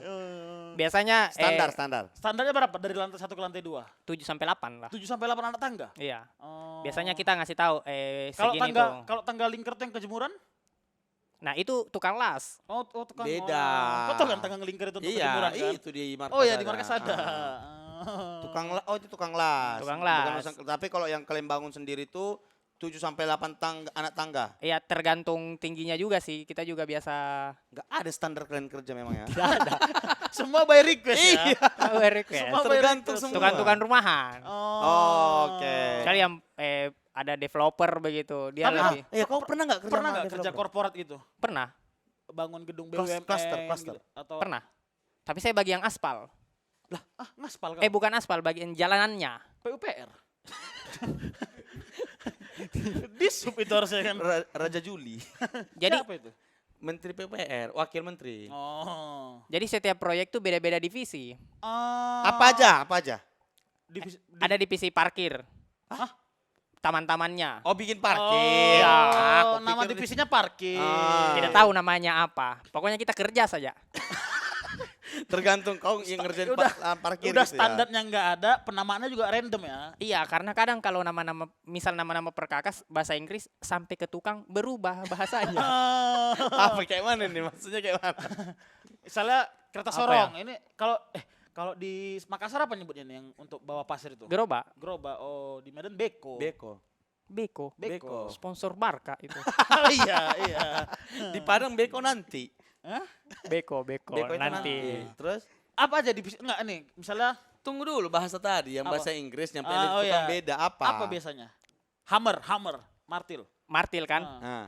Biasanya Standar. Standarnya berapa dari lantai 1 ke lantai 2? 7 sampai 8 lah. 7 sampai 8 anak tangga. Iya. Oh. Biasanya kita ngasih tahu kalau segini tangga tuh. kalau tangga lingkar tuh yang kejemuran? Nah, itu tukang las. Oh, tukang. Beda. Kau tahu kan tangga ngelingkar itu untuk kejemuran Iya, kan? itu di Markas. Oh ya di Markas ada. Itu tukang las. Tukang Bukan las. tapi kalau yang kalian bangun sendiri itu 7 sampai 8 anak tangga. Iya, tergantung tingginya juga sih. Kita juga biasa Enggak ada standar kalian kerja memang ya. Semua by request ya. Iya. request. Semua by Tergantung request. semua. Tukang-tukang rumahan. Oh, oke. Kecuali yang ada developer begitu. Dia Tapi- lebih Kau pernah nggak kerja Pernah sama nggak kerja developer? korporat gitu? pernah, Bangun gedung Cluster, BUMN cluster. gitu? Atau pernah. Tapi saya bagian aspal. ngaspal kan? Bukan aspal, bagian jalanannya. PUPR. Disup itu harusnya kan. Raja Juli, Jadi Siapa itu? Menteri PPR, Wakil Menteri. Oh. jadi setiap proyek tuh beda-beda divisi. Apa aja? Ada divisi parkir. Taman-tamannya. Oh, bikin parkir. Iya, Oh, nama divisinya parkir. Tidak tahu namanya apa. Pokoknya kita kerja saja. Tergantung kau yang ngerjain parkir Udah gitu ya. standarnya nggak ada, penamaannya juga random ya. Iya, karena kadang kalau nama-nama perkakas bahasa Inggris sampai ke tukang berubah bahasanya. Apa kayak mana nih? Maksudnya kayak mana? Misalnya kereta Apa sorong, ini kalau di Makassar apa nyebutnya nih yang untuk bawa pasir itu? Gerobak, Gerobak. Oh, di Medan beko. Beko. beko, Beko. sponsor Barca itu. Iya, iya. Di Padang beko nanti. Hah? Beko Beko itu nanti. Terus Apa aja divisi? Enggak nih, misalnya tunggu dulu bahasa tadi yang Apa? bahasa Inggris nyampe Ah, oh tukang iya. beda apa? apa biasanya? Hammer, martil. Martil kan, Ah. Nah,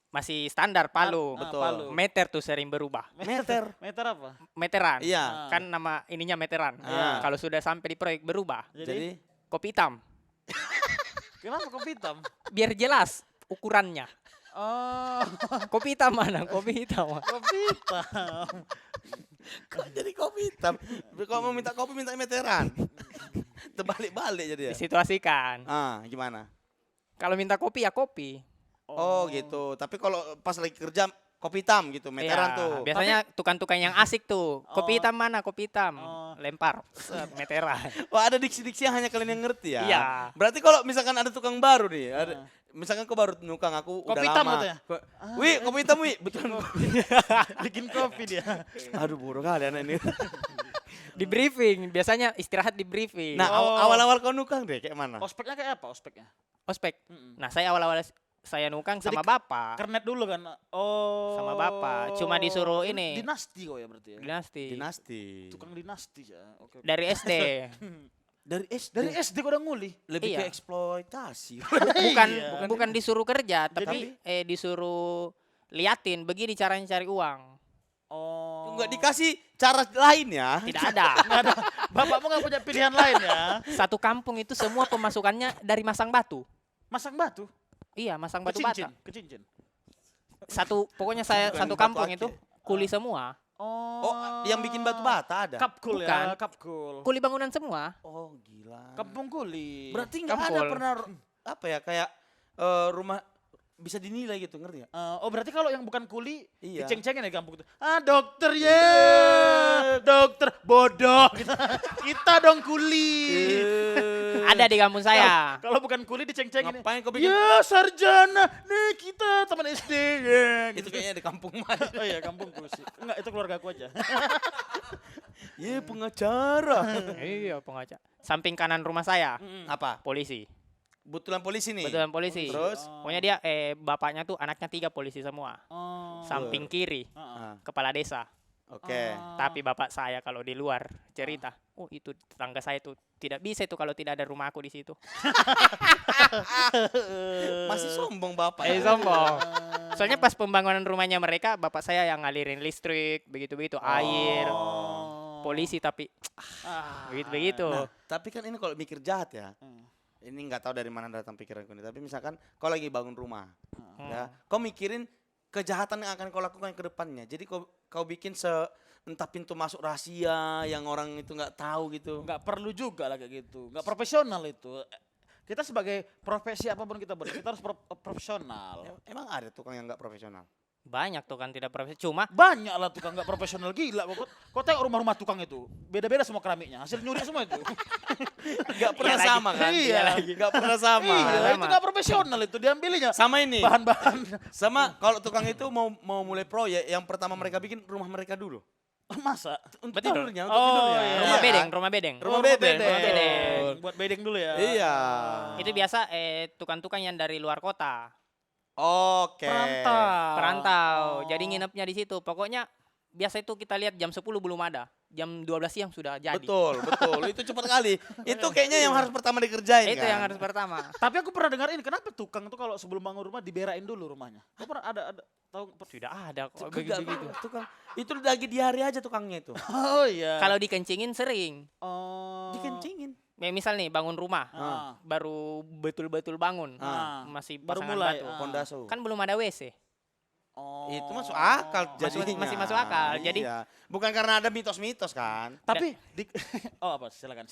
masih standar palu. Ah, betul. palu. Meter tuh sering berubah. meter. Meter apa? Meteran. Iya. Kan nama ininya meteran. Ah. Kalau sudah sampai di proyek berubah. Jadi Kopi hitam. Kenapa kopi hitam? Biar jelas ukurannya. Oh, Kopi hitam mana? Kopi hitam. kopi hitam. kok jadi kopi hitam? Kalau mau minta kopi minta meteran. Terbalik-balik jadi ya. Disituasikan. Gimana? Kalau minta kopi ya kopi. Oh, gitu. Tapi kalau pas lagi kerja kopi hitam gitu, meteran Iya, tuh. biasanya tukang-tukang yang asik tuh. Kopi Oh. hitam mana? Kopi hitam. Oh. Lempar. Set, meteran. Wah, ada diksi-diksi yang hanya kalian yang ngerti ya. Iya. Berarti kalau misalkan ada tukang baru nih, misalkan kau baru nukang aku Kopi udah hitam lama. katanya? Wih, kopi hitam, wih. Betul. Bikin kopi dia. Aduh, bodoh kali anak ini. Di briefing. Biasanya istirahat di briefing. Nah, Oh. awal-awal kau nukang deh kayak mana? Ospeknya kayak apa ospeknya? ospek. Mm-mm. Nah, saya awal-awal saya nukang Jadi sama bapak. Kernet dulu kan? Oh. Sama bapak. Cuma disuruh ini. Dinasti kok ya berarti ya? Dinasti. Dinasti. Tukang dinasti ya. Oke. Dari SD. Dari SD. Dari SD kok udah nguli? lebih Iya. ke eksploitasi. bukan Iya. bukan disuruh kerja, tapi Jadi? disuruh liatin begini caranya cari uang. Oh. Enggak dikasih cara lain ya. Tidak ada. Nggak ada. Bapakmu nggak punya pilihan lain ya? Satu kampung itu semua pemasukannya dari masang batu. Masang batu? Iya, masang batu Kecincin? bata. Kecincin? Pokoknya saya Bukan satu batu kampung akik. itu kuli semua. Oh, yang bikin batu bata ada. Kapkul Bukan. ya, kapkul. Kuli bangunan semua. Oh, gila. Kampung kuli. Berarti nggak ada Kampul. pernah apa ya kayak rumah bisa dinilai gitu, ngerti nggak? Oh berarti kalau yang bukan kuli Iya. diceng-cengin ya kampung itu. Dokter ya, dokter bodoh. Kita dong kuli. Ada di kampung saya. Kalau bukan kuli diceng-cengin. Ngapain kau bikin? Ya sarjana, nih kita teman SD. Ya, Itu gitu. kayaknya di kampung mana? Oh iya kampungku sih. Enggak itu keluarga aku aja. Iya, pengacara. Iya, pengacara. Samping kanan rumah saya, Apa? polisi. Betulan polisi nih. betulan polisi. Terus? Pokoknya dia bapaknya tuh anaknya 3 polisi semua. Oh. Samping kiri Ah, kepala desa. Oke. Tapi bapak saya kalau di luar cerita, oh itu tetangga saya tuh tidak bisa itu kalau tidak ada rumah aku di situ. Masih sombong bapak. Sombong. Soalnya pas pembangunan rumahnya mereka, bapak saya yang ngalirin listrik, begitu-begitu, air, polisi tapi begitu-begitu. Nah, tapi kan ini kalau mikir jahat ya. Hmm. Ini nggak tahu dari mana datang pikiranku ini. Tapi misalkan kau lagi bangun rumah, Hmm. ya, kau mikirin kejahatan yang akan kau lakukan ke depannya. Jadi kau bikin entah pintu masuk rahasia yang orang itu nggak tahu gitu. Nggak perlu juga lah kayak gitu. Nggak profesional itu. Kita sebagai profesi apapun kita kita harus profesional. Emang ada tukang yang nggak profesional? Banyak tuh kan tidak profesional. Cuma Banyak lah tukang nggak profesional, gila. Kau tengok rumah-rumah tukang itu, beda-beda semua keramiknya, hasil nyuri semua itu. Nggak pernah lagi. sama kan? Iya. Nggak pernah sama. Iya, itu Sama. nggak profesional itu, diambilinya Sama ini. bahan-bahan. Sama kalau tukang itu mau mulai proyek, yang pertama mereka bikin rumah mereka dulu. Masa? Untuk Betul. tidurnya, Oh, iya. rumah Iya bedeng, kan? rumah bedeng. Rumah bedeng. Rumah bedeng. Buat bedeng dulu ya. Iya. Itu biasa tukang-tukang yang dari luar kota, Oke. Perantau. perantau. Oh. Jadi nginepnya di situ. Pokoknya biasa itu kita lihat jam 10 belum ada. Jam 12 siang sudah jadi. Betul, betul. Itu cepat kali. Itu kayaknya yang harus pertama dikerjain Itu kan? yang harus pertama. Tapi aku pernah dengar ini, kenapa tukang tuh kalau sebelum bangun rumah diberain dulu rumahnya? Kau pernah ada tahu? Tidak ada kok Enggak, begitu. tukang. Itu lagi di hari aja tukangnya itu. Oh iya. Kalau dikencingin sering. oh. Dikencingin. Misal nih bangun rumah, Ah. baru betul-betul bangun, Ah. masih Baru pasangan mulai, batu. ah. Pondaso. Kan belum ada WC. Oh. Itu masuk akal Masuk- jadinya. masih masuk akal. Jadi- Iya. Bukan karena ada mitos-mitos kan? Tapi oh apa? Silakan.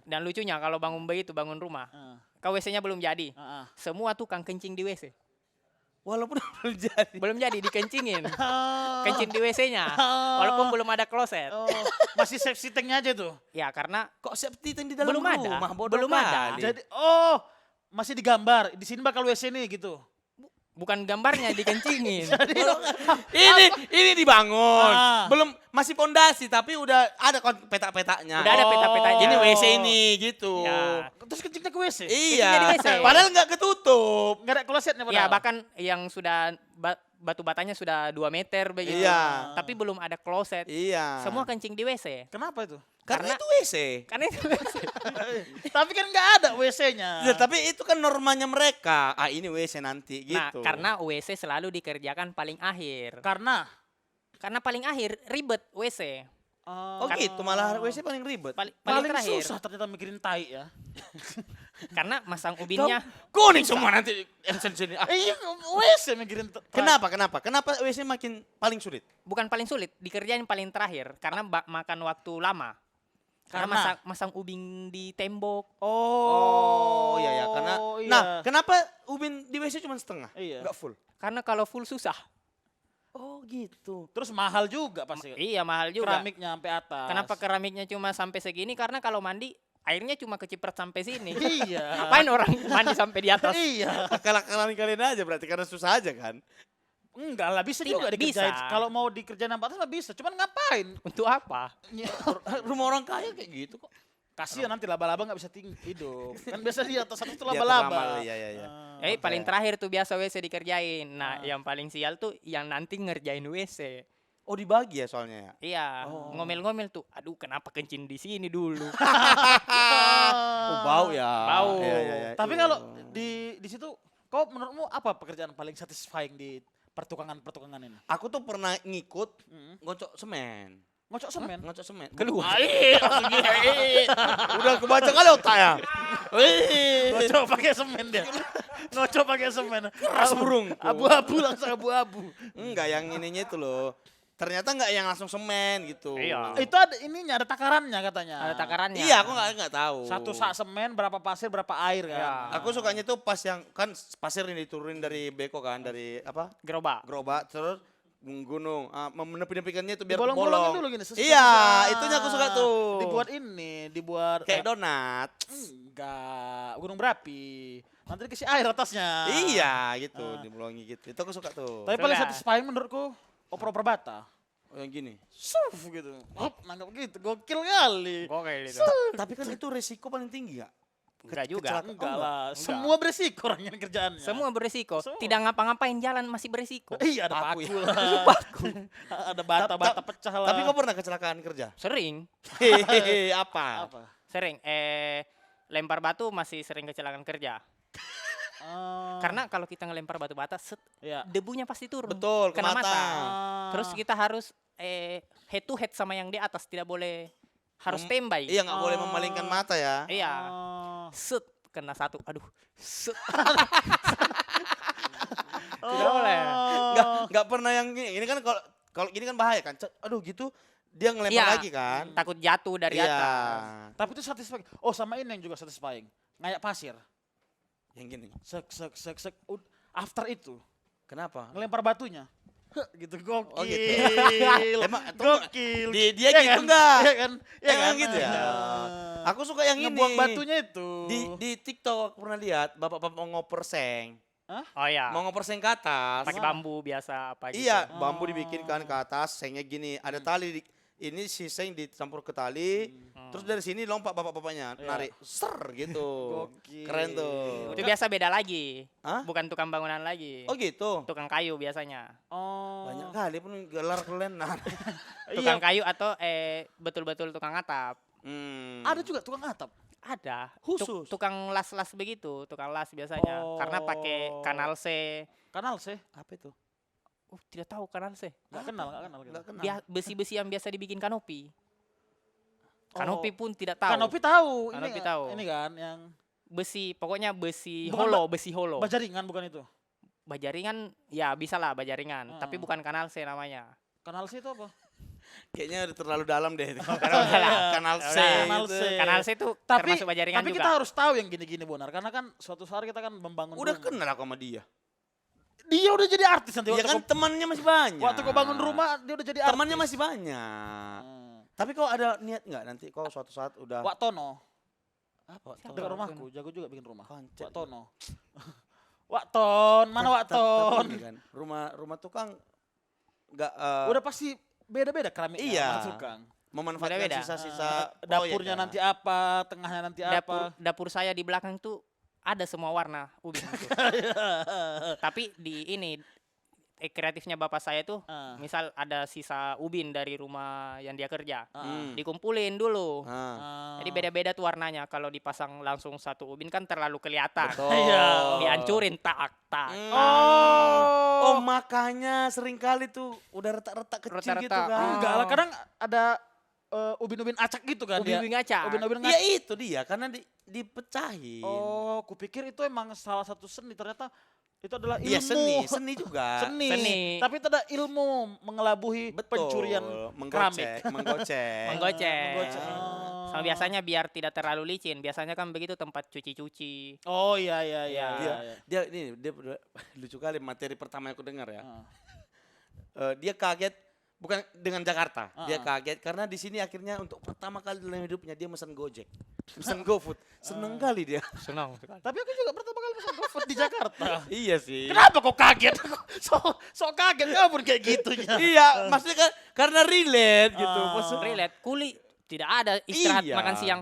Dan lucunya kalau bangun begitu, bangun rumah, Ah, ke WC-nya belum jadi. ah, ah. Semua tukang kencing di WC. Walaupun belum jadi. Belum jadi, dikencingin. Oh. Kencing di WC-nya. Walaupun belum ada kloset. Oh, masih safety tanknya aja tuh. Ya karena Kok safety tank di dalam Belum ada. rumah? Bodoh Belum ada. kali. Jadi masih digambar. Di sini bakal WC nih gitu. bukan gambarnya dikencingin. ini dibangun. Ah. Belum masih pondasi tapi udah ada petak-petaknya. Udah ada peta-petanya. Ini WC ini gitu. Ya. Terus kencingnya ke WC. Iya. Kencingnya di WC. Padahal nggak ketutup. Nggak ada klosetnya padahal. Ya bahkan yang sudah batu batanya sudah 2 meter begitu. Iya. Tapi belum ada kloset. Iya. Semua kencing di WC. Kenapa itu? karena karena- itu WC. Karena itu WC. Tapi kan nggak ada WC-nya. Ya, tapi itu kan normanya mereka. Ah ini WC nanti Nah, gitu. karena WC selalu dikerjakan paling akhir. Karena Karena paling akhir ribet WC. Oh gitu, malah WC paling ribet. Paling paling terakhir. susah ternyata mikirin tai ya. Karena masang ubinnya Kuning semua nanti. Sini. Ah, Iya, WC mikirin tai. Kenapa WC makin paling sulit? bukan paling sulit, dikerjain paling terakhir karena makan waktu lama. Karena Karena? masang ubin di tembok. Oh iya ya, karena iya. nah, kenapa ubin di WC cuma setengah? Iya. Enggak full. Karena kalau full susah. Oh gitu. Terus mahal juga pasti. Iya, mahal juga. Keramiknya sampai atas. Kenapa keramiknya cuma sampai segini? Karena kalau mandi airnya cuma keciprat sampai sini. Iya. Ngapain orang mandi sampai di atas? Iya. Akal-akalan kalian aja berarti karena susah aja kan. Enggak lah, bisa Tidak, juga dikerjain. bisa. Kalau mau dikerjain sampai atas mah bisa. Cuman ngapain? Untuk apa? Rumah orang kaya kayak gitu kok. Kasihan nanti laba-laba nggak bisa hidup. Kan biasa di atas itu Di atas laba-laba. Iya iya iya. Eh, Oke. paling terakhir tuh biasa WC dikerjain. Nah, Ah. yang paling sial tuh yang nanti ngerjain WC. Oh dibagi ya soalnya ya. Iya, Oh. ngomel-ngomel tuh. Aduh, kenapa kencing di sini dulu? Oh bau ya. Bau. Iya, iya, iya. Tapi kalau di situ, kau menurutmu apa pekerjaan paling satisfying di pertukangan ini? aku tuh pernah ngikut Hmm. ngocok semen. Ngocok semen. Ngocok semen. Keluar. Udah kebaca kali otak ya. Ngocok pakai semen dia. Ngocok pakai semen. Keras burung. Abu-abu langsung abu-abu. Enggak yang ininya itu loh. Ternyata enggak yang langsung semen gitu. Iya. Itu ada ininya, ada takarannya katanya. Ada takarannya. Iya, aku enggak tahu. Satu sak semen, berapa pasir, berapa air kan. Iya. Aku sukanya tuh pas yang kan pasir ini diturunin dari beko kan, dari apa? Gerobak. Gerobak terus gunung. Menepi-nepikannya itu biar Dibolong-bolongin bolong. dulu gini. Iya, itunya aku suka tuh. Dibuat ini, dibuat Kayak donat. enggak, gunung berapi. Nanti dikasih air atasnya. Iya, gitu, dibolongi gitu. Itu aku suka tuh. Tapi paling Suka. satisfying menurutku oper-oper bata. Oh, yang gini. Surf gitu. Hop, nangkap gitu. Gokil kali. Gokil itu. Tapi kan itu resiko paling tinggi gak? Enggak juga. kecelakaan. Enggak Oh, lah, enggak. semua beresiko orang yang kerjaannya. Semua beresiko. Semua. Tidak ngapa-ngapain jalan masih beresiko. Iya, ada Paku paku ya. lah. Ada bata-bata pecah lah. Tapi kau pernah kecelakaan kerja? Sering, Hehehe, apa? apa? sering. Lempar batu masih sering kecelakaan kerja. Oh, Karena kalau kita ngelempar batu bata, ya. debunya pasti turun. Betul, ke kena mata. mata. Ah. Terus kita harus head to head sama yang di atas, tidak boleh harus standby. Iya, nggak boleh memalingkan mata ya. Iya. Oh. Set kena satu. Aduh. Set. Oh. Tidak boleh. Nggak pernah yang ini kan kalau gini kan bahaya kan. Aduh gitu dia ngelempar Iya. lagi kan. Takut jatuh dari Iya. atas. Tapi itu satisfying. Oh, sama ini yang juga satisfying. Ngayak pasir. Yang gini. Sek sek sek sek. After itu Kenapa? ngelempar batunya. Heh, gitu gokil. Oh, gitu. Emang itu gokil. dia Iya gitu kan? enggak? Iya kan? Iya Emang kan? gitu ya? Ah. Aku suka yang ini. Ngebuang batunya itu. Di TikTok aku pernah lihat bapak-bapak mau ngoper seng. Oh iya. Mau ngoper seng ke atas. Pakai bambu biasa apa gitu. Iya, bambu dibikinkan ke atas, sengnya gini, ada tali ini si seng dicampur ke tali, terus dari sini lompat bapak-bapaknya, Iya. narik, ser gitu. Gokil. Keren tuh. Itu biasa beda lagi. Hah? Bukan tukang bangunan lagi. Oh gitu. Tukang kayu biasanya. Oh. Banyak kali pun gelar kelenan. Tukang Iya. kayu atau betul-betul tukang atap. Ada juga tukang atap. Ada. Khusus? Tukang las-las begitu, tukang las biasanya. Karena pakai Oh. kanal C. Kanal sih. Apa itu? Tidak tahu kanal C. Enggak kenal, enggak kenal. Nggak kenal. Besi-besi yang biasa dibikin kanopi. Oh. Kanopi pun tidak tahu. Kanopi tahu. Kanopi Ini tahu. Ini kan yang Besi, pokoknya besi Bukan holo, besi holo. bajaringan bukan itu. Bajaringan, ya bisa lah bajaringan. Tapi Hmm. bukan kanal C namanya. Kanal sih itu apa? Kayaknya udah terlalu dalam deh. itu. Terlalu dalam. Kanal C. Kanal gitu. C. Kanal C itu Tapi termasuk bajaringan tapi juga. kita harus tahu yang gini-gini Bonar karena kan suatu saat kita kan membangun Udah rumah. kenal aku sama dia. Dia udah jadi artis nanti Iya waktu kan temannya masih banyak. waktu kau bangun rumah dia udah jadi artis. Temannya masih banyak. Tapi kau ada niat nggak nanti kau suatu saat udah Wak Tono apa? Siapa? dekat Wak rumahku, jago juga bikin rumah. Kancet. Wak Tono. Wak Ton, mana Wak Ton? Tapi ini kan, rumah tukang nggak Udah pasti beda-beda keramiknya Iya. mana tukang. memanfaatkan Beda-beda. sisa-sisa proyek Dapurnya ya. nanti apa, tengahnya nanti Dapur saya di belakang tuh ada semua warna ubin itu. Tapi di ini kreatifnya bapak saya tuh Ah. misal ada sisa ubin dari rumah yang dia kerja, Hmm. dikumpulin dulu. Ah, Jadi beda-beda tuh warnanya. Kalau dipasang langsung satu ubin kan terlalu kelihatan. betul. Iya. Dihancurin tak. Hmm. Oh, Oh, makanya seringkali tuh udah retak-retak kecil Retak-retak. gitu kan. enggak lah, kadang ada ubin-ubin acak gitu kan dia. Ubin-ubin ngaca. Ubin-ubin Iya ngacak. itu dia karena dipecahin. Oh, kupikir itu emang salah satu seni, ternyata itu adalah ilmu. Iya seni juga. Seni. Tapi itu ada ilmu mengelabuhi Betul. pencurian keramik. menggocek. Menggocek. Menggocek. Sama biasanya biar tidak terlalu licin. Biasanya kan begitu tempat cuci-cuci. Oh iya iya iya. Iya. Dia dia lucu kali materi pertama yang aku dengar ya. Ah. Dia kaget bukan dengan Jakarta. Dia Ah. kaget karena di sini akhirnya untuk pertama kali dalam hidupnya dia mesen Gojek. Mesen GoFood. Seneng kali dia. Senang. Tapi aku juga pertama kali pesan GoFood di Jakarta. Iya sih. Kenapa kok kaget? so kaget kamu pun kayak gitunya. Iya, maksudnya kan karena relate gitu. Ah. Maksud- Relate. Kuli tidak ada istirahat Iya. makan siang.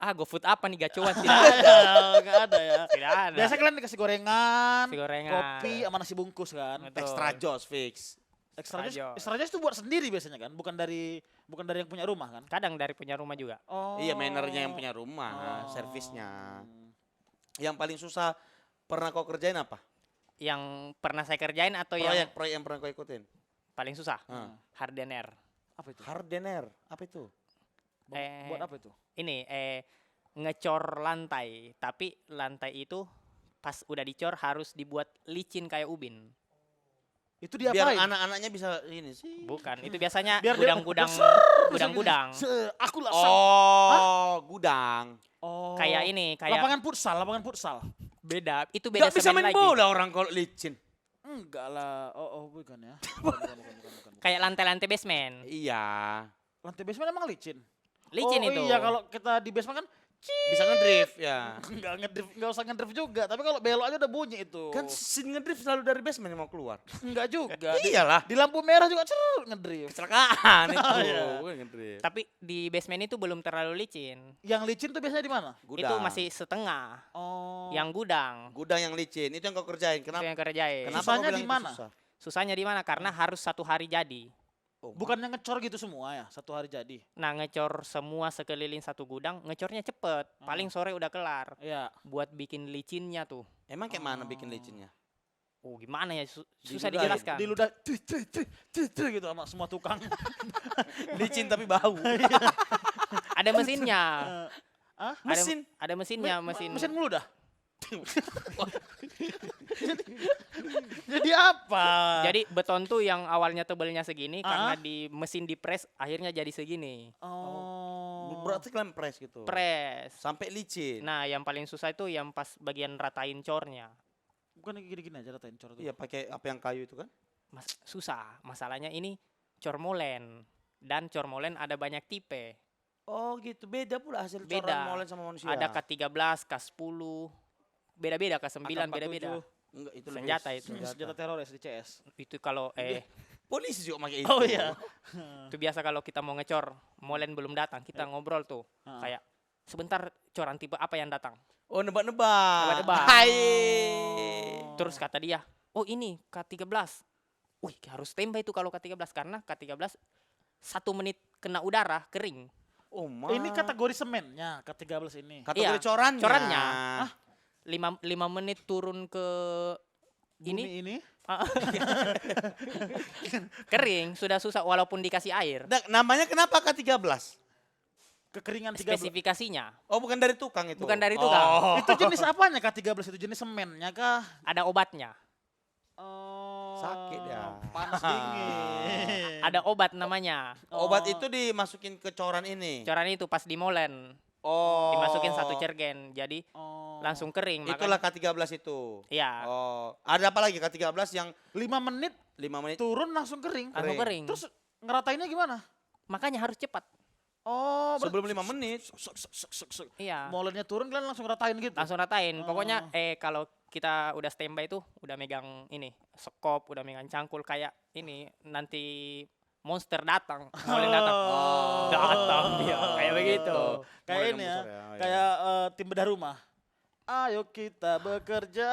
GoFood apa nih gacuan? Tidak Nggak ada. ada, nggak ada ya. Tidak ada. Biasa kalian dikasih gorengan, Nasi gorengan. kopi, sama nasi bungkus kan. Betul. Extra Joss fix. Extra Extra Joss, Joss. extra Joss itu buat sendiri biasanya kan, bukan dari yang punya rumah kan. Kadang dari punya rumah juga. Oh. Iya, mannernya yang punya rumah, Oh. servisnya. Yang paling susah pernah kau kerjain apa? Yang pernah saya kerjain atau yang Proyek yang pernah kau ikutin? paling susah? Ah. Hardener. Apa itu? Hardener, apa itu? Buat apa itu? Ini ngecor lantai, tapi lantai itu pas udah dicor harus dibuat licin kayak ubin. Itu Biar diapain? anak-anaknya bisa ini sih. Bukan, itu biasanya Biar dia- gudang-gudang gudang-gudang. Aku lah. Oh, gudang. Oh. Kayak ini, kayak Lapangan futsal. beda. Itu beda Gak bisa semen main lagi. bola orang kalau licin. Enggak lah. Oh, bukan ya. Bukan. Kayak lantai-lantai basement. Iya. Lantai basement emang licin. Licin oh, itu. iya, kalau kita di basement kan Bisa ngedrift ya. Enggak usah ngedrift juga, tapi kalau belok aja udah bunyi itu. Kan scene ngedrift selalu dari basement yang mau keluar. Enggak juga. Iyalah. Di lampu merah juga ngedrift. Kecelakaan itu. Iya. Bukan ngedrift. Tapi di basement itu belum terlalu licin. Yang licin tuh biasanya di mana? Gudang. Itu masih setengah. Oh. Yang gudang Gudang yang licin itu yang kau kerjain. itu Kenapa? yang kerjain. Kenapa Susahnya kau bilang di itu mana? susah? Susahnya di mana? Karena harus 1 hari jadi. Oh, Bukannya ngecor gitu semua ya, 1 hari jadi. Nah, ngecor semua sekeliling satu gudang, ngecornya cepet. Paling sore udah kelar. Iya. Buat bikin licinnya tuh. emang kayak mana bikin licinnya? Oh, gimana ya? Susah Diludahin. dijelaskan. Di ludah gitu sama semua tukang. Licin tapi bau. Ada mesinnya. Hah? Mesin. Ada mesinnya, mesin. Mesin ngeludah. Jadi apa? Jadi beton tuh yang awalnya tebalnya segini karena Ah. di mesin dipres akhirnya jadi segini. Oh. Berarti kalian press gitu. Pres. Sampai licin. Nah, yang paling susah itu yang pas bagian ratain cornya. Bukan gini-gini aja ratain cor tuh. Iya pakai apa yang kayu itu kan? Susah. Masalahnya ini cor molen. Dan cor molen ada banyak tipe. Oh gitu, beda pula hasil Beda. coran molen sama manusia. Ada K13, K10. Beda-beda, K9 AK-47. beda-beda. Enggak, itu Senjata lebih itu. Senjata teroris di CS. Itu kalau Polisi juga pakai itu. Oh iya. itu biasa kalau kita mau ngecor, molen belum datang, kita ngobrol tuh. Ah. Kayak sebentar coran tipe apa yang datang. Oh nebak-nebak. Nebak-nebak. Hai. Terus kata dia, "Oh, ini K13." Wih, harus tembak itu kalau K13 karena K13 1 menit kena udara kering. Oh ma. Ini kategori semennya K13 ini. kategori Iya, corannya. corannya. 5 menit turun ke Bumi ini. kering, sudah susah walaupun dikasih air. Namanya kenapa K13? Kekeringan 13. Spesifikasinya Oh bukan dari tukang itu. bukan dari tukang, Oh. Itu jenis apanya K13 itu? Jenis semennya kah? ada obatnya. Oh. Sakit ya. Panas dingin. Ada obat namanya. Obat itu dimasukin ke coran ini. Coran itu pas dimolen, Oh. dimasukin 1 cergen, jadi Oh. langsung kering. Itulah Makanya, K13 itu. iya, Oh. Ada apa lagi K13 yang 5 menit 5 menit? turun langsung kering. langsung kering. Terus ngeratainnya gimana? Makanya Makanya harus cepat. Oh, sebelum 5 menit. Iya, molennya turun kalian langsung ngeratain gitu. langsung ratain. Oh. Pokoknya kalau kita udah standby tuh udah megang ini sekop, udah megang cangkul kayak ini nanti monster datang, molen datang. Oh. Datang dia kayak begitu. Kayak Molen ini yang ya. besar ya, oh iya. Kayak tim bedah rumah. Ayo kita bekerja.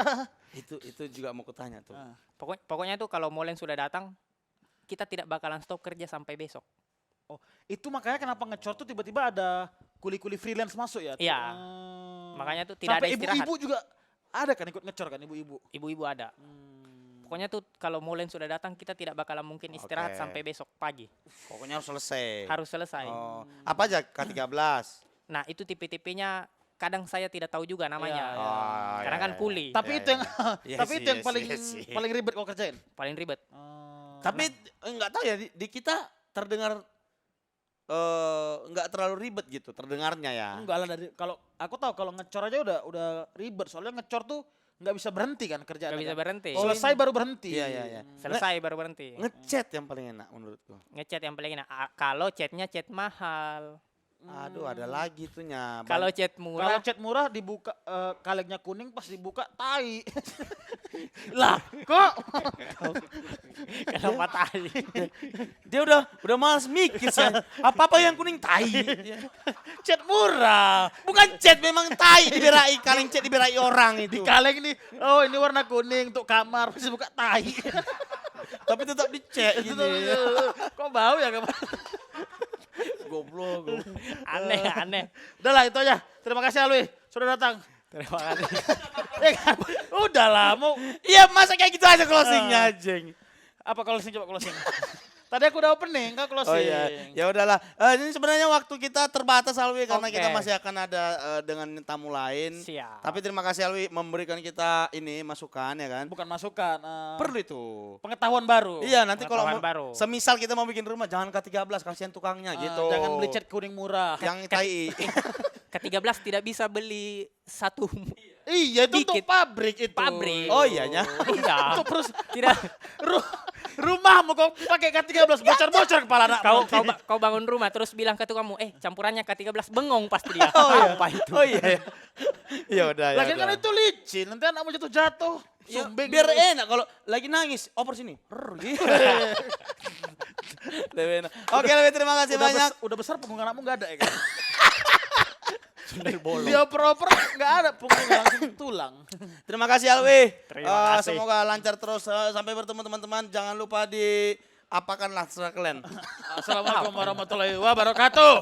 Itu juga mau kutanya tuh. Ah. Pokoknya tuh kalau molen sudah datang, kita tidak bakalan stop kerja sampai besok. Oh, itu makanya kenapa ngecor tuh tiba-tiba ada kuli-kuli freelance masuk ya? Iya. Makanya tuh tidak Sampai ada istirahat. ibu-ibu juga ada kan ikut ngecor kan ibu-ibu? Ibu-ibu ada. Pokoknya tuh kalau molen sudah datang, kita tidak bakalan mungkin istirahat Oke. sampai besok pagi. Pokoknya harus selesai. Harus selesai. Oh. Apa aja K13? Nah, itu tipe-tipenya kadang saya tidak tahu juga namanya. Iya, Oh, Karena iya, kan iya. kuli. Tapi Iya, itu yang Iya tapi sih, itu yang iya paling sih, iya sih. paling ribet kau kerjain. Paling ribet. Tapi enggak tahu ya di kita terdengar enggak terlalu ribet gitu terdengarnya ya. Enggak lah dari kalau aku tahu kalau ngecor aja udah ribet soalnya ngecor tuh nggak bisa berhenti kan kerjaan. Gak bisa berhenti. Selesai baru berhenti. Iya, iya, iya. Selesai baru berhenti. Ngecat yang paling enak menurutku. Ngecat yang paling enak. Kalau catnya cat mahal. Aduh, ada lagi tuh nya. Kalau cat Kalau murah, cat murah dibuka kalengnya kuning pas dibuka tai. Lah, kok kenapa tai? dia udah malas mikir sih. Apa-apa yang kuning tai. cat murah. Bukan cat memang tai diberai, kaleng cat diberai orang itu. Di kaleng ini, oh ini warna kuning untuk kamar, pas dibuka tai. Tapi tetap dicek Itu gitu. tuh, kok bau ya kamar? Goblok. Aneh. Udah lah itu aja. Terima kasih Alwi sudah datang. Terima kasih. Udah lah mau Iya, masa kayak gitu aja closingnya anjing. apa closing coba closing. Tadi aku udah opening, kau closing. Oh iya, ya udahlah. Ini sebenarnya waktu kita terbatas Alwi karena Oke. kita masih akan ada dengan tamu lain. Siap. Tapi terima kasih Alwi memberikan kita ini masukan ya kan. Bukan masukan. Perlu itu. Pengetahuan baru. Iya, nanti kalau Pengetahuan baru. semisal kita mau bikin rumah jangan K13 kasihan tukangnya gitu. Jangan beli cat kuning murah. yang tai. Ke-13 tidak bisa beli satu. Iya itu untuk Dikit. pabrik itu. Pabrik. Oh iyanya. Iya. Untuk terus Tidak. ru- Rumahmu kau pakai K13 bocor-bocor kepala anak. Kau bangun rumah terus bilang ke tukangmu, campurannya K13, bengong pasti dia. Oh iya. Apa itu? Oh iya. Ya. Ya udah ya. Lagi kan udah. itu licin, nanti anakmu jatuh-jatuh. Ya, Sumbing. biar enak kalau lagi nangis, oper sini. Gitu. Lebih enak. Oke, lebih terima kasih banyak. Udah besar punggung anakmu nggak ada ya kan? Dia oper-oper nggak ada punggungnya langsung tulang. Terima kasih Alwi. Terima kasih. Semoga lancar terus. Sampai bertemu teman-teman. Jangan lupa di apakanlah setelah kalian. Assalamualaikum warahmatullahi wabarakatuh.